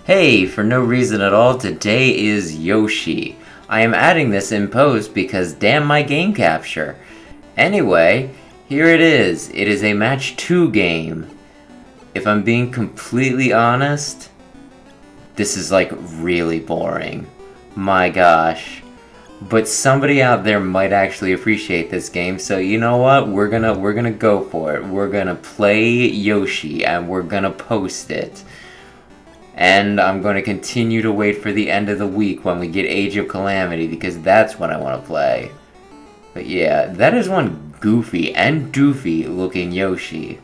Hey, for no reason at all, today is Yoshi. I am adding this in post because damn my game capture. Anyway, here it is. It is a match 2 game. If I'm being completely honest, this is like really boring. My gosh. But somebody out there might actually appreciate this game, so you know what? We're gonna go for it. We're gonna play Yoshi and we're gonna post it. And I'm going to continue to wait for the end of the week when we get Age of Calamity, because that's when I want to play. But yeah, that is one goofy and doofy looking Yoshi.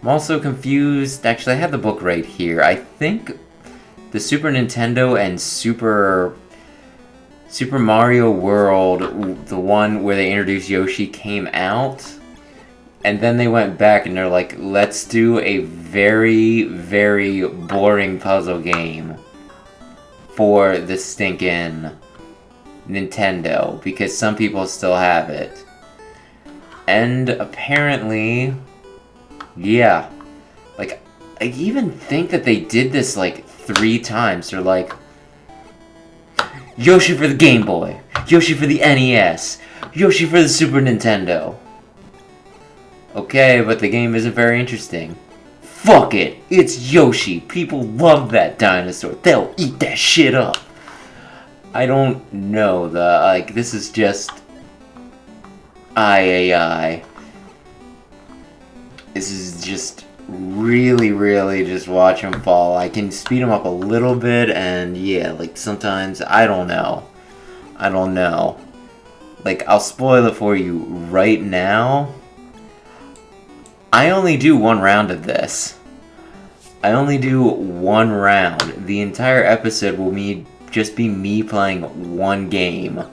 I'm also confused. Actually, I have the book right here. I think the Super Nintendo and Super Mario World, the one where they introduced Yoshi, came out. And then they went back and they're like, let's do a very, very boring puzzle game for the stinking Nintendo, because some people still have it. And apparently, yeah, like, I even think that they did this like 3 times. They're like, Yoshi for the Game Boy, Yoshi for the NES, Yoshi for the Super Nintendo. Okay, but the game isn't very interesting. Fuck it! It's Yoshi! People love that dinosaur. They'll eat that shit up! I don't know, this is just... I. This is just really just watch him fall. I can speed him up a little bit, and yeah, like sometimes, I don't know. Like, I'll spoil it for you right now. I only do 1 round of this. I only do 1 round. The entire episode will just be me playing 1 game.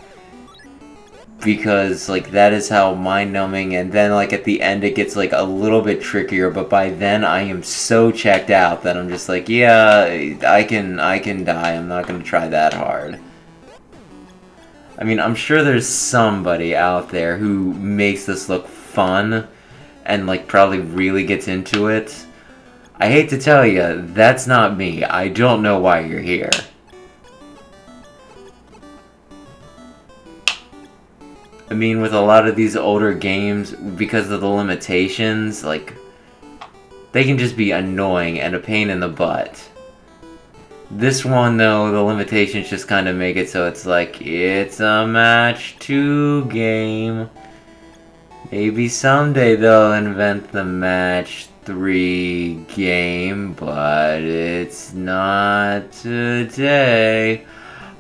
Because, like, that is how mind-numbing, and then, like, at the end it gets, like, a little bit trickier, but by then I am so checked out that I'm just like, yeah, I can die. I'm not gonna try that hard. I mean, I'm sure there's somebody out there who makes this look fun, and like probably really gets into it. I hate to tell you, that's not me. I don't know why you're here. I mean, with a lot of these older games, because of the limitations, like, they can just be annoying and a pain in the butt. This one, though, the limitations just kind of make it so it's like, it's a match 2 game. Maybe someday they'll invent the match 3 game, but it's not today.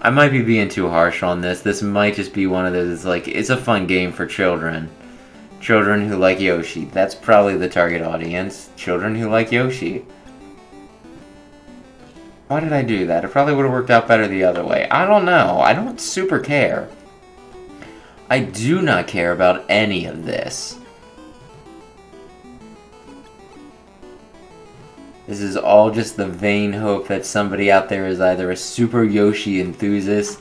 I might be being too harsh on this. This might just be one of those, like, it's a fun game for children. Children who like Yoshi. That's probably the target audience. Children who like Yoshi. Why did I do that? It probably would have worked out better the other way. I don't know. I don't super care. I do not care about any of this. This is all just the vain hope that somebody out there is either a super Yoshi enthusiast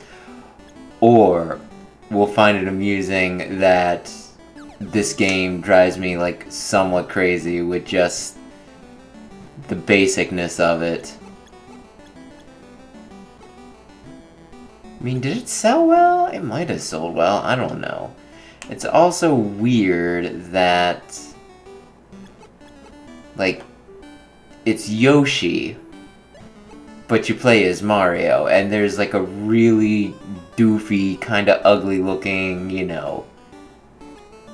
or will find it amusing that this game drives me like somewhat crazy with just the basicness of it. I mean, did it sell well? It might have sold well. I don't know. It's also weird that, like, it's Yoshi, but you play as Mario, and there's, like, a really doofy, kind of ugly looking, you know,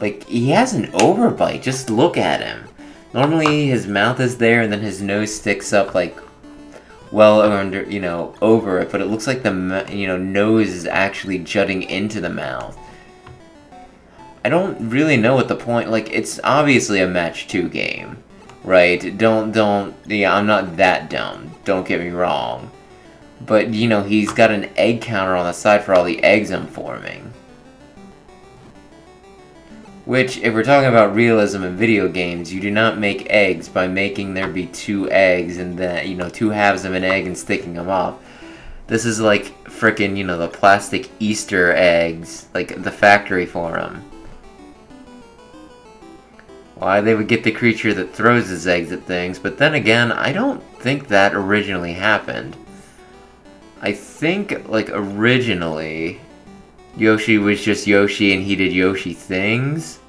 like, he has an overbite. Just look at him. Normally, his mouth is there, and then his nose sticks up, like, well under, you know, over it, but it looks like the, you know, nose is actually jutting into the mouth. I don't really know what the point, like, it's obviously a match 2 game, right? Yeah, I'm not that dumb, don't get me wrong. But, you know, he's got an egg counter on the side for all the eggs I'm forming. Which, if we're talking about realism in video games, you do not make eggs by making there be 2 eggs and then, you know, 2 halves of an egg and sticking them up. This is like frickin', you know, the plastic Easter eggs, like the factory for them. Why they would get the creature that throws his eggs at things, but then again, I don't think that originally happened. I think, like, originally, Yoshi was just Yoshi and he did Yoshi things.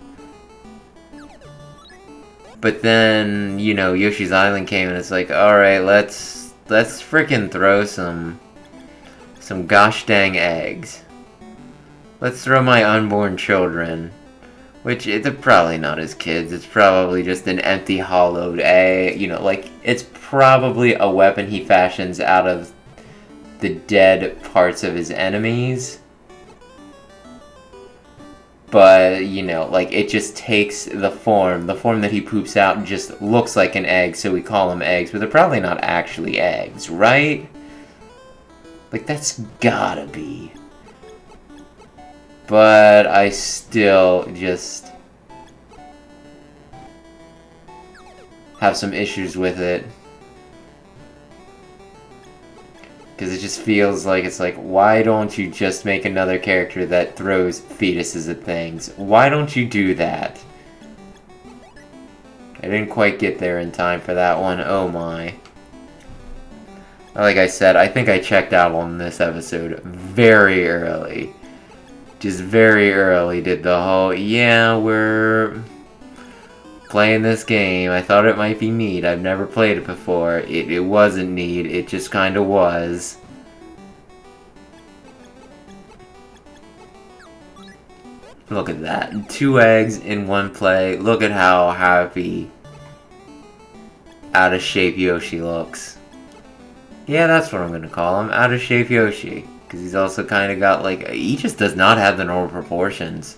But then, you know, Yoshi's Island came and it's like, alright, let's frickin' throw some gosh dang eggs. Let's throw my unborn children. Which, they're probably not his kids, it's probably just an empty hollowed egg, you know, like, it's probably a weapon he fashions out of the dead parts of his enemies. But, you know, like, it just takes the form that he poops out just looks like an egg, so we call them eggs, but they're probably not actually eggs, right? Like, that's gotta be. But I still just have some issues with it. Because it just feels like, it's like, why don't you just make another character that throws fetuses at things? Why don't you do that? I didn't quite get there in time for that one, oh my. Like I said, I think I checked out on this episode very early. Just very early did the whole, yeah, we're playing this game. I thought it might be neat. I've never played it before. It wasn't neat. It just kind of was. Look at that. 2 eggs in 1 play. Look at how happy, out of shape Yoshi looks. Yeah, that's what I'm going to call him. Out of shape Yoshi. Because he's also kind of got, like, he just does not have the normal proportions.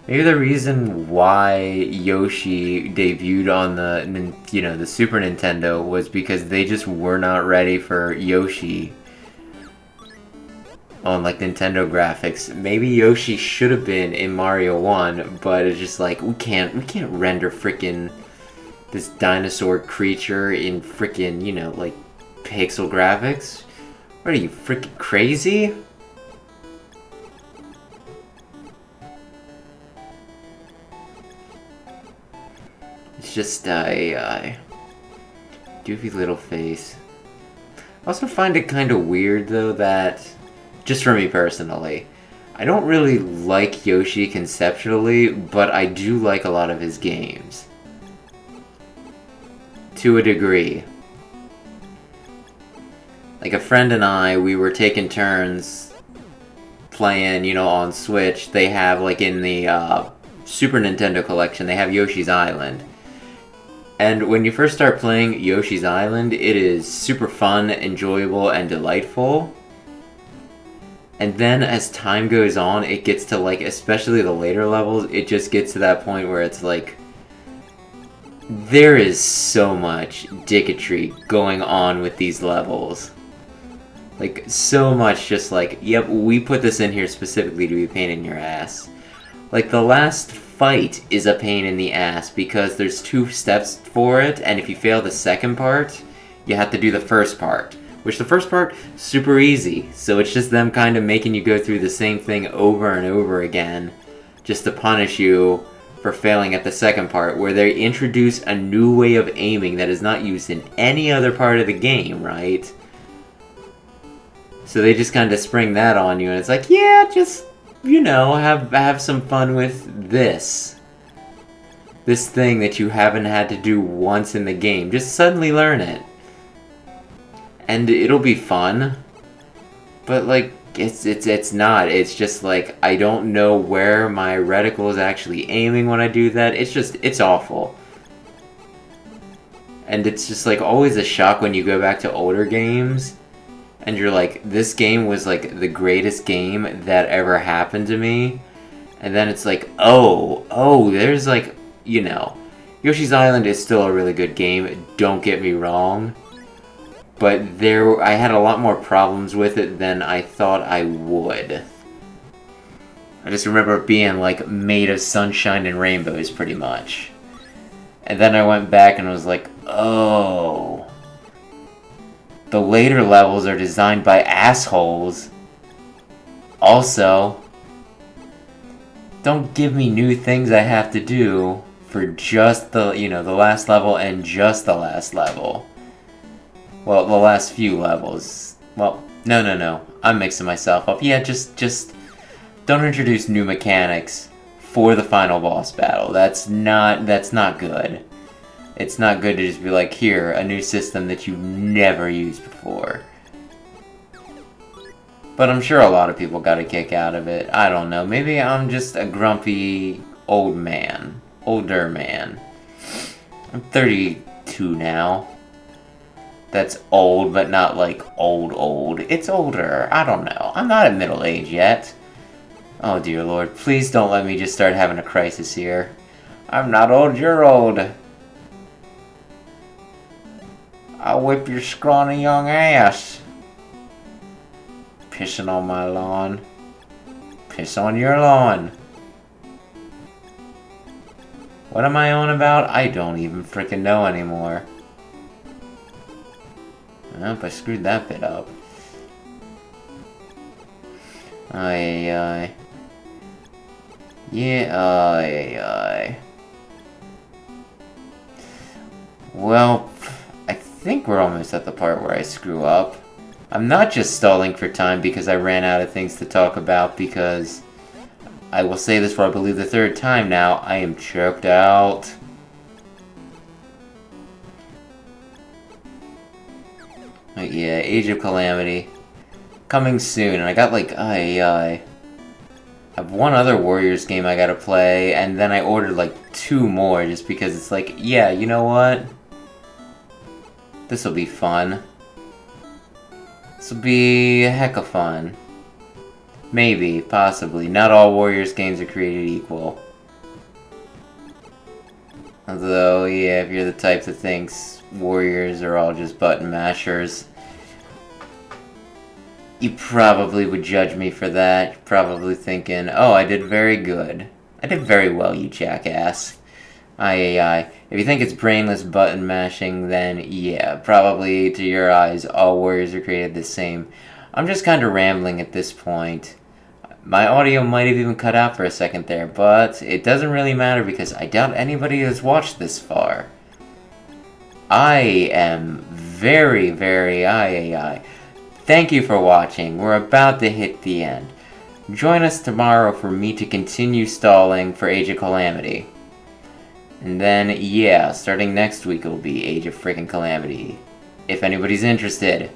Maybe the reason why Yoshi debuted on the, you know, the Super Nintendo was because they just were not ready for Yoshi on, like, Nintendo graphics. Maybe Yoshi should have been in Mario 1, but it's just like, we can't render frickin' this dinosaur creature in frickin', you know, like, pixel graphics. What are you, frickin' crazy? It's just a goofy little face. I also find it kind of weird, though, that, just for me personally, I don't really like Yoshi conceptually, but I do like a lot of his games. To a degree. Like, a friend and I, we were taking turns playing, you know, on Switch. They have, like, in the Super Nintendo collection, they have Yoshi's Island. And when you first start playing Yoshi's Island, it is super fun, enjoyable, and delightful. And then as time goes on, it gets to, like, especially the later levels, it just gets to that point where it's like, there is so much dicketry going on with these levels. Like, so much just like, yep, we put this in here specifically to be a pain in your ass. Like, the last fight is a pain in the ass because there's 2 steps for it, and if you fail the second part, you have to do the first part. Which the first part, super easy, so it's just them kind of making you go through the same thing over and over again, just to punish you for failing at the second part, where they introduce a new way of aiming that is not used in any other part of the game, right? So they just kind of spring that on you, and it's like, yeah, just, you know, have some fun with this. This thing that you haven't had to do once in the game. Just suddenly learn it. And it'll be fun. But, like, it's not. It's just, like, I don't know where my reticle is actually aiming when I do that. It's just, it's awful. And it's just, like, always a shock when you go back to older games and you're like, this game was, like, the greatest game that ever happened to me. And then it's like, oh, there's, like, you know, Yoshi's Island is still a really good game, don't get me wrong. But I had a lot more problems with it than I thought I would. I just remember it being, like, made of sunshine and rainbows, pretty much. And then I went back and was like, oh. The later levels are designed by assholes. Also, don't give me new things I have to do for just the, the last level and just the last level. Well, the last few levels. Well, no. I'm mixing myself up. Yeah, just don't introduce new mechanics for the final boss battle. That's not good. It's not good to just be like, here, a new system that you've never used before. But I'm sure a lot of people got a kick out of it. I don't know. Maybe I'm just a grumpy old man. Older man. I'm 32 now. That's old, but not like old. It's older. I don't know. I'm not at middle age yet. Oh dear lord. Please don't let me just start having a crisis here. I'm not old, you're old. I'll whip your scrawny young ass. Pissing on my lawn. Piss on your lawn. What am I on about? I don't even freaking know anymore. Nope, I screwed that bit up. Ay. Yeah, ay. Well, I think we're almost at the part where I screw up. I'm not just stalling for time because I ran out of things to talk about, because I will say this for I believe the third time now, I am choked out. Yeah, Age of Calamity. Coming soon, and I got like, I have one other Warriors game I gotta play, and then I ordered like 2 more just because it's like, yeah, you know what? This'll be fun. This'll be a heck of fun. Maybe, possibly. Not all Warriors games are created equal. Although, yeah, if you're the type that thinks Warriors are all just button mashers, you probably would judge me for that. You're probably thinking, oh, I did very good. I did very well, you jackass. If you think it's brainless button mashing, then yeah, probably to your eyes, all Warriors are created the same. I'm just kind of rambling at this point. My audio might have even cut out for a second there, but it doesn't really matter because I doubt anybody has watched this far. I am very, Thank you for watching. We're about to hit the end. Join us tomorrow for me to continue stalling for Age of Calamity. And then, yeah, starting next week it'll be Age of freaking Calamity. If anybody's interested.